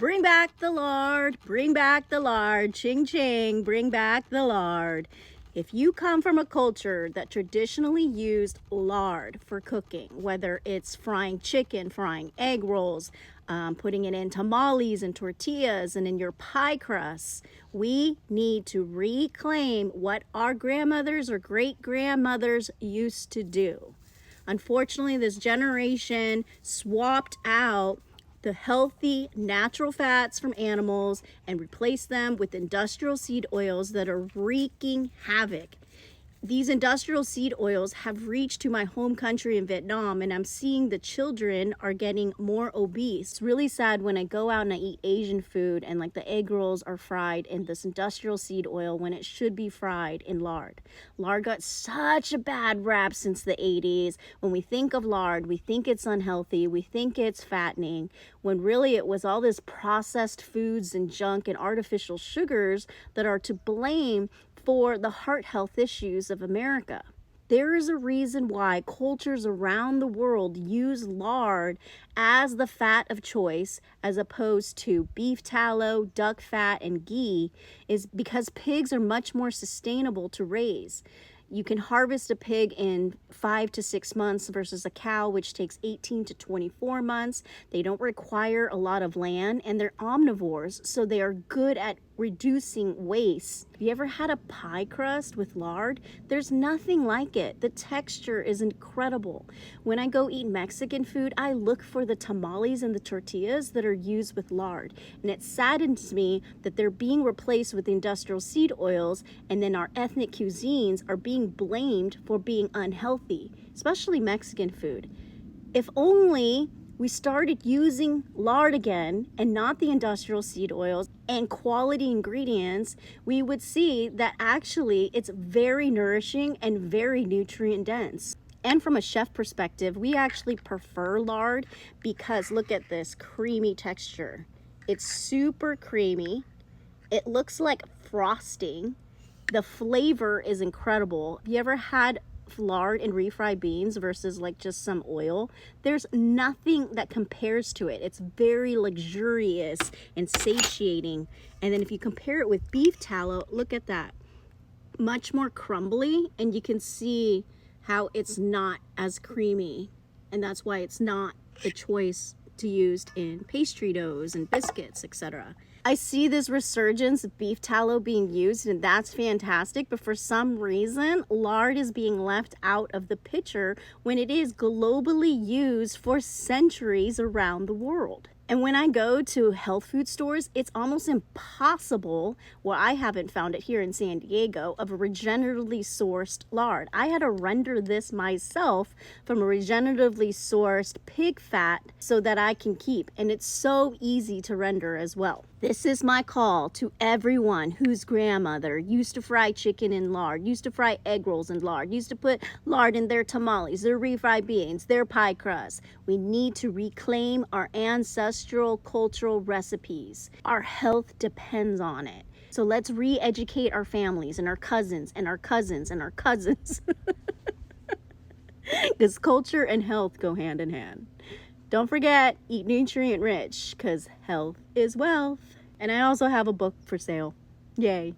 Bring back the lard, bring back the lard, ching ching, bring back the lard. If you come from a culture that traditionally used lard for cooking, whether it's frying chicken, frying egg rolls, putting it in tamales and tortillas and in your pie crusts, we need to reclaim what our grandmothers or great-grandmothers used to do. Unfortunately, this generation swapped out the healthy natural fats from animals and replace them with industrial seed oils that are wreaking havoc. These industrial seed oils have reached to my home country in Vietnam, and I'm seeing the children are getting more obese. It's really sad when I go out and I eat Asian food and like the egg rolls are fried in this industrial seed oil when it should be fried in lard. Lard got such a bad rap since the 80s. When we think of lard, we think it's unhealthy, we think it's fattening, when really it was all this processed foods and junk and artificial sugars that are to blame for the heart health issues of America. There is a reason why cultures around the world use lard as the fat of choice as opposed to beef tallow, duck fat, and ghee, is because pigs are much more sustainable to raise. You can harvest a pig in 5 to 6 months versus a cow, which takes 18 to 24 months. They don't require a lot of land, and they're omnivores, so they are good at reducing waste. Have you ever had a pie crust with lard? There's nothing like it. The texture is incredible. When I go eat Mexican food, I look for the tamales and the tortillas that are used with lard. And it saddens me that they're being replaced with industrial seed oils, and then our ethnic cuisines are being blamed for being unhealthy, especially Mexican food. If only we started using lard again and not the industrial seed oils and quality ingredients, we would see that actually it's very nourishing and very nutrient dense. And from a chef perspective, we actually prefer lard because look at this creamy texture. It's super creamy. It looks like frosting. The flavor is incredible. Have you ever had lard and refried beans versus like just some oil? There's nothing that compares to it. It's very luxurious and satiating. And then if you compare it with beef tallow, look at that. Much more crumbly, and you can see how it's not as creamy. And that's why it's not the choice to use in pastry doughs and biscuits, etc. I see this resurgence of beef tallow being used, and that's fantastic, but for some reason, lard is being left out of the picture when it is globally used for centuries around the world. And when I go to health food stores, it's almost impossible, well, I haven't found it here in San Diego, of a regeneratively sourced lard. I had to render this myself from a regeneratively sourced pig fat so that I can keep, and it's so easy to render as well. This is my call to everyone whose grandmother used to fry chicken in lard, used to fry egg rolls in lard, used to put lard in their tamales, their refried beans, their pie crust. We need to reclaim our ancestral cultural recipes. Our health depends on it. So let's re-educate our families and our cousins and our cousins and our cousins. Because culture and health go hand in hand. Don't forget, eat nutrient rich, because health is wealth. And I also have a book for sale. Yay.